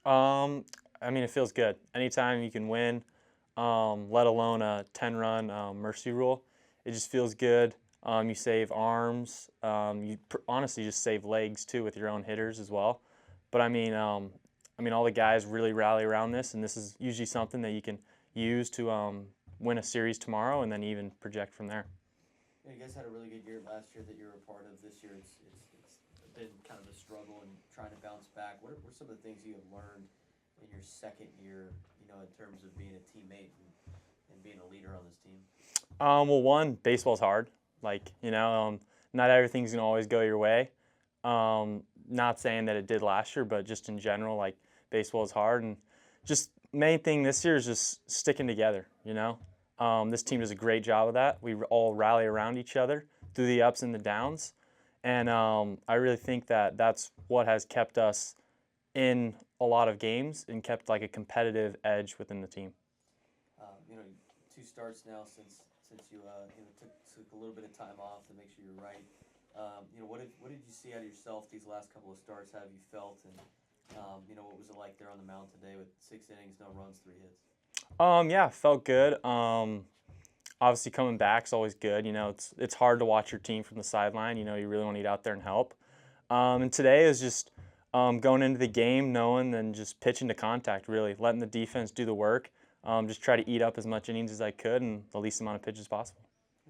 I mean, it feels good. Anytime you can win, let alone a 10-run mercy rule, it just feels good. You save arms. Honestly just save legs too with your own hitters as well. But I mean, all the guys really rally around this, and this is usually something that you can use to win a series tomorrow, and then even project from there. Yeah, you guys had a really good year last year that you were a part of. This year, it's been kind of a struggle and trying to bounce back. What are some of the things you have learned in your second year? In terms of being a teammate and being a leader on this team. Well, one, baseball's hard. Not everything's gonna always go your way. Not saying that it did last year, but just in general, like baseball is hard, and just main thing this year is just sticking together. This team does a great job of that. We all rally around each other through the ups and the downs, and I really think that that's what has kept us in a lot of games and kept like a competitive edge within the team. You know, 2 starts now since you took a little bit of time off to make sure you're right. What did you see out of yourself these last couple of starts? How have you felt? And what was it like there on the mound today with 6 innings, no runs, 3 hits? Yeah, felt good. Obviously coming back is always good. It's hard to watch your team from the sideline. You really want to get out there and help. And today is just going into the game knowing and just pitching to contact, really letting the defense do the work. Just try to eat up as much innings as I could and the least amount of pitches possible.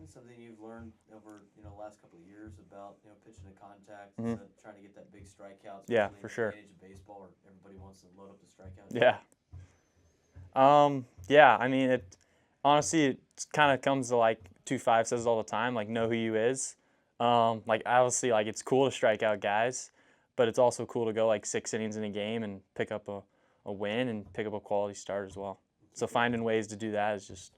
Is something you've learned over the last couple of years about pitching to contact, Hmm. trying to get that big strikeout, Yeah, especially for in the sure. day age of baseball where everybody wants to load up the strikeout. Yeah. Yeah. I mean, it honestly it kind of comes to like 2-5 says it all the time, like know who you is. Like obviously, like it's cool to strike out guys, but it's also cool to go like 6 innings in a game and pick up a win and pick up a quality start as well. And So finding ways to do that is just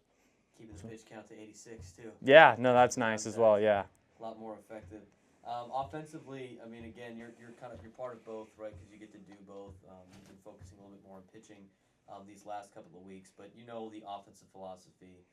keeping the pitch count to 86 too. yeah, no, Pitching that's to nice as contact, well. Yeah. a lot more effective. Offensively, I mean, again, you're part of both, right? Because you get to do both. You've been focusing a little bit more on pitching these last couple of weeks, but the offensive philosophy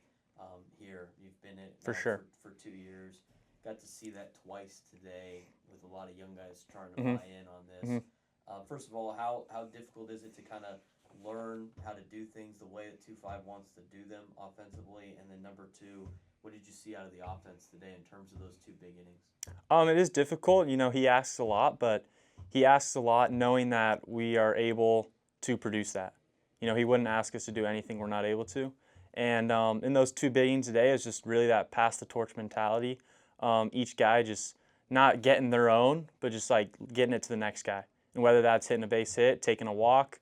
here. You've been it For sure. for 2 years. Got to see that twice today with a lot of young guys trying to Hmm. buy in on this. Hmm. First of all, how difficult is it to kind of learn how to do things the way that 2-5 wants to do them offensively? And then number two, what did you see out of the offense today in terms of those two big innings? It is difficult. He asks a lot, but he asks a lot knowing that we are able to produce that. He wouldn't ask us to do anything we're not able to. And in those two big innings today is just really that pass the torch mentality. Each guy just not getting their own, but just like getting it to the next guy. And whether that's hitting a base hit, taking a walk,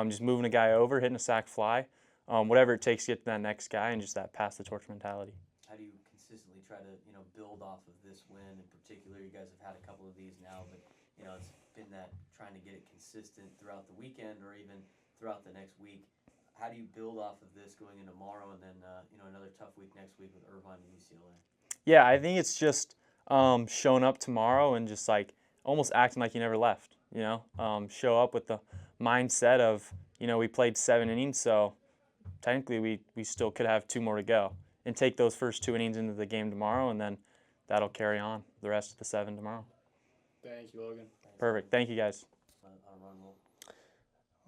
just moving a guy over, hitting a sac fly, whatever it takes to get to that next guy, and just that pass the torch mentality. How do you consistently try to build off of this win in particular? You guys have had a couple of these now, but it's been that trying to get it consistent throughout the weekend or even throughout the next week. How do you build off of this going into tomorrow and then another tough week next week with Irvine and UCLA? Yeah, I think it's just showing up tomorrow and just like almost acting like you never left. Show up with the mindset of we played 7 innings, so technically we still could have two more to go, and take those first 2 innings into the game tomorrow, and then that'll carry on the rest of the 7 tomorrow. Thank you, Logan. Thanks, Perfect. Thank you guys. on a run roll.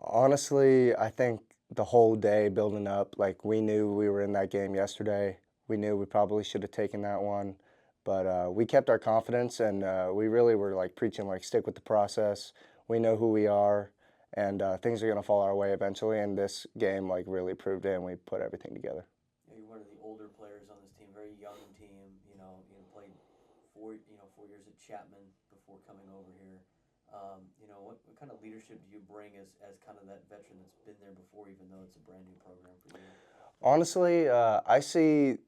Honestly, I think the whole day building up, like we knew we were in that game yesterday. We knew we probably should have taken that one, but we kept our confidence and we really were like preaching like stick with the process. We know who we are, and things are gonna fall our way eventually. And this game like really proved it, and we put everything together. You're one of the older players on this team, very young team. Played 4 years at Chapman before coming over here. What kind of leadership do you bring as kind of that veteran that's been there before, even though it's a brand new program for you? Honestly, I see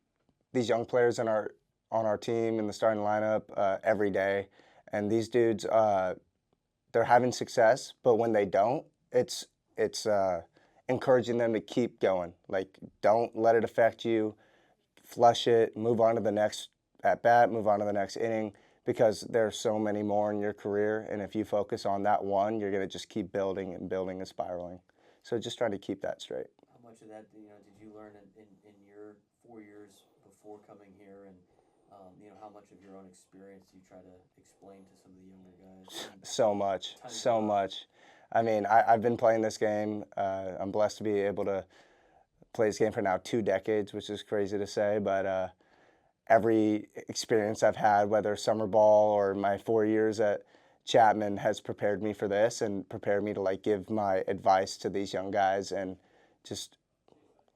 these young players on our team in the starting lineup every day, and these dudes they're having success, but when they don't, it's encouraging them to keep going. Like, don't let it affect you. Flush it. Move on to the next at bat. Move on to the next inning, because there's so many more in your career, and if you focus on that one, you're gonna just keep building and building and spiraling. So just trying to keep that straight. How much of that did you learn in your 4 years before coming here, and how much of your own experience do you try to explain to some of the younger guys? So much, Tons so of much. I mean, I've been playing this game. I'm blessed to be able to play this game for now 2 decades, which is crazy to say, but every experience I've had, whether summer ball or my 4 years at Chapman, has prepared me for this and prepared me to like give my advice to these young guys and just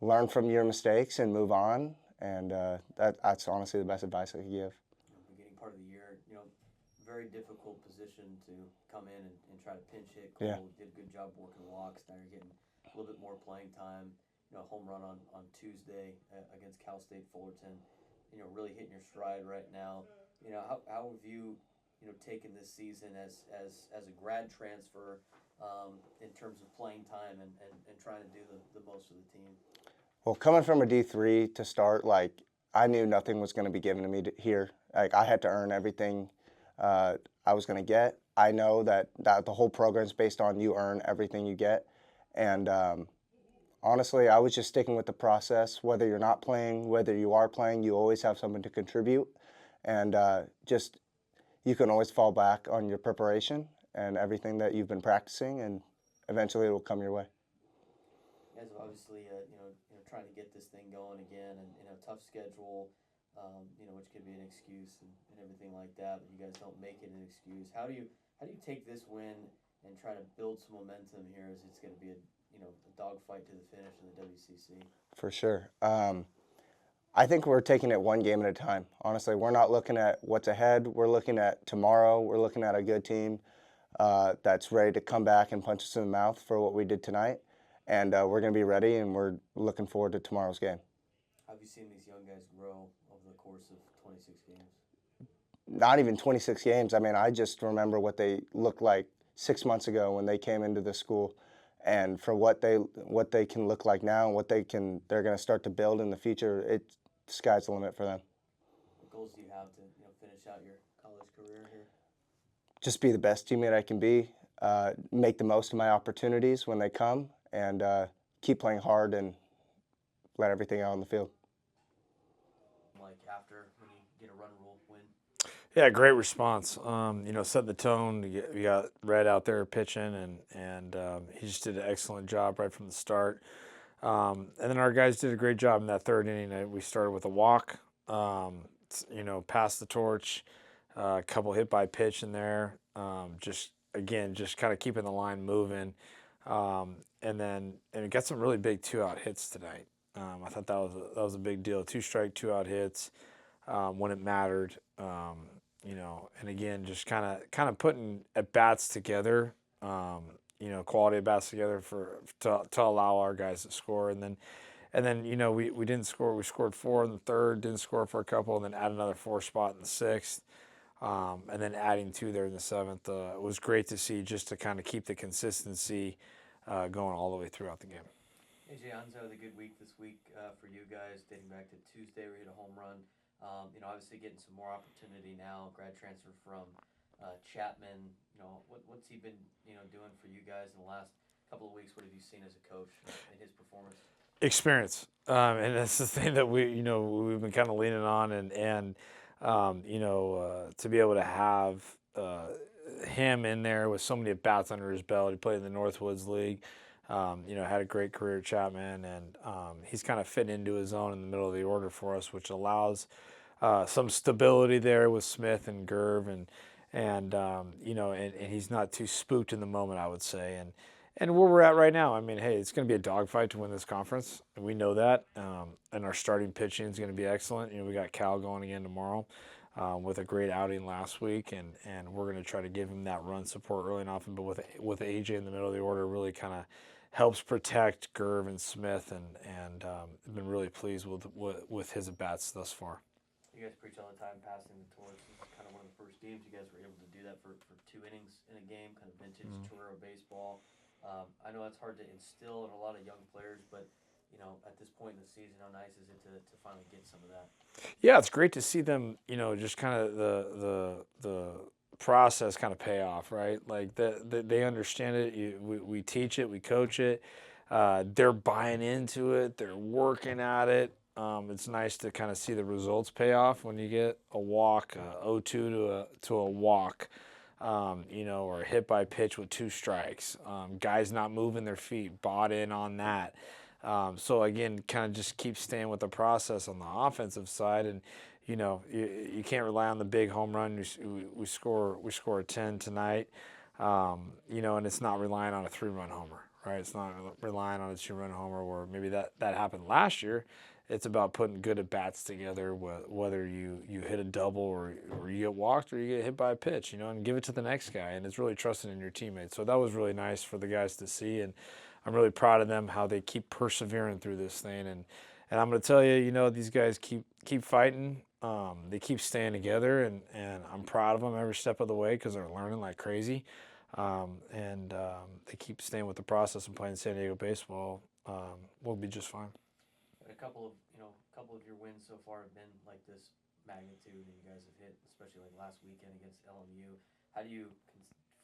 learn from your mistakes and move on. And that's honestly the best advice I could give. Beginning part of the year, very difficult position to come in and try to pinch hit. Cole Yeah. did a good job working walks. Now you're getting a little bit more playing time. Home run on Tuesday against Cal State Fullerton. Really hitting your stride right now. How have you taken this season as a grad transfer in terms of playing time and trying to do the most of the team? Well, coming from a D3 to start, like, I knew nothing was going to be given to me here. Like, I had to earn everything I was going to get. I know that the whole program is based on you earn everything you get. And honestly, I was just sticking with the process. Whether you're not playing, whether you are playing, you always have something to contribute. And just you can always fall back on your preparation and everything that you've been practicing, and eventually it will come your way. You guys obviously, trying to get this thing going again, and tough schedule, which could be an excuse and everything like that. But you guys don't make it an excuse. How do you take this win and try to build some momentum here, as it's going to be a dogfight to the finish in the WCC? For sure. I think we're taking it one game at a time. Honestly, we're not looking at what's ahead. We're looking at tomorrow. We're looking at a good team that's ready to come back and punch us in the mouth for what we did tonight. And we're going to be ready, and we're looking forward to tomorrow's game. How have you seen these young guys grow over the course of 26 games? Not even 26 games. I mean, I just remember what they looked like 6 months ago when they came into the school, and for what they can look like now and what they're going to start to build in the future. The sky's the limit for them. What goals do you have to finish out your college career here? Just be the best teammate I can be, make the most of my opportunities when they come, and keep playing hard and let everything out on the field. Like after when you get a run rule win? Yeah, great response. Set the tone. We got Red out there pitching, and he just did an excellent job right from the start. And then our guys did a great job in that third inning. We started with a walk, passed the torch, a couple hit by pitch in there. Just kind of keeping the line moving. And we got some really big 2-out hits tonight. I thought that was a big deal. 2 strike, 2-out hits when it mattered. And again, just kind of putting at bats together. Quality at bats together to allow our guys to score, and then we didn't score. We scored 4 in the third, didn't score for a couple, and then add another 4 spot in the 6th, and then adding 2 there in the 7th. It was great to see, just to kind of keep the consistency going all the way throughout the game. AJ Anzai with a good week this week for you guys, dating back to Tuesday. We hit a home run. Obviously getting some more opportunity now. Grad transfer from Chapman. What's he been doing for you guys in the last couple of weeks? What have you seen as a coach in his performance? Experience, and that's the thing that we've been kind of leaning on, and to be able to have him in there with so many at bats under his belt. He played in the Northwoods League. Had a great career at Chapman, and he's kind of fitting into his own in the middle of the order for us, which allows some stability there with Smith and Gerv, and he's not too spooked in the moment, I would say, and where we're at right now. I mean, hey, it's going to be a dogfight to win this conference, and we know that. And our starting pitching is going to be excellent. We got Cal going again tomorrow with a great outing last week, and we're going to try to give him that run support early and often. But with AJ in the middle of the order, really kind of helps protect Gerv and Smith, and been really pleased with his at bats thus far. You guys preach all the time passing the torch. It's kind of one of the first games you guys were able to do that for 2 innings in a game, kind of vintage Torero baseball. I know that's hard to instill in a lot of young players, but at this point in the season, how nice is it to finally get some of that? Yeah, it's great to see them. Just kind of the process kind of pay off, right? Like they understand it. We teach it, we coach it. They're buying into it. They're working at it. It's nice to kind of see the results pay off when you get a walk, 0-2 to a walk. or hit by pitch with 2 strikes. Guys not moving their feet, bought in on that. So again, kind of just keep staying with the process on the offensive side, and you can't rely on the big home run. We score a 10 tonight, and it's not relying on a 3-run homer, right? It's not relying on a 2-run homer where maybe that happened last year. It's about putting good at bats together, whether you hit a double or you get walked or you get hit by a pitch, and give it to the next guy. And it's really trusting in your teammates. So that was really nice for the guys to see, and I'm really proud of them how they keep persevering through this thing. And I'm going to tell you, these guys keep fighting. They keep staying together, and I'm proud of them every step of the way because they're learning like crazy. They keep staying with the process and playing San Diego baseball. We'll be just fine. A couple of your wins so far have been like this magnitude that you guys have hit, especially like last weekend against LMU. How do you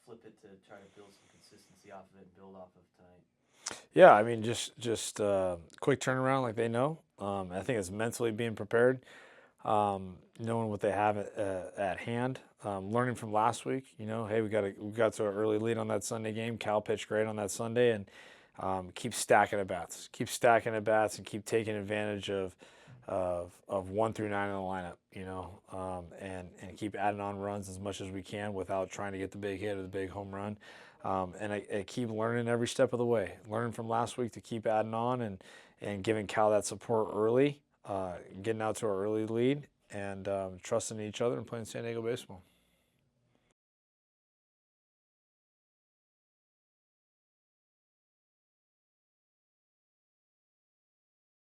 flip it to try to build some consistency off of it and build off of tonight? Yeah, I mean, just quick turnaround like they know. I think it's mentally being prepared, knowing what they have at hand, learning from last week. Hey, we got to an early lead on that Sunday game. Cal pitched great on that Sunday, and keep stacking at bats. Keep stacking at bats, and keep taking advantage of 1 through 9 in the lineup. And keep adding on runs as much as we can without trying to get the big hit or the big home run. And I keep learning every step of the way. Learning from last week to keep adding on and giving Cal that support early, getting out to our early lead, and trusting each other and playing San Diego baseball.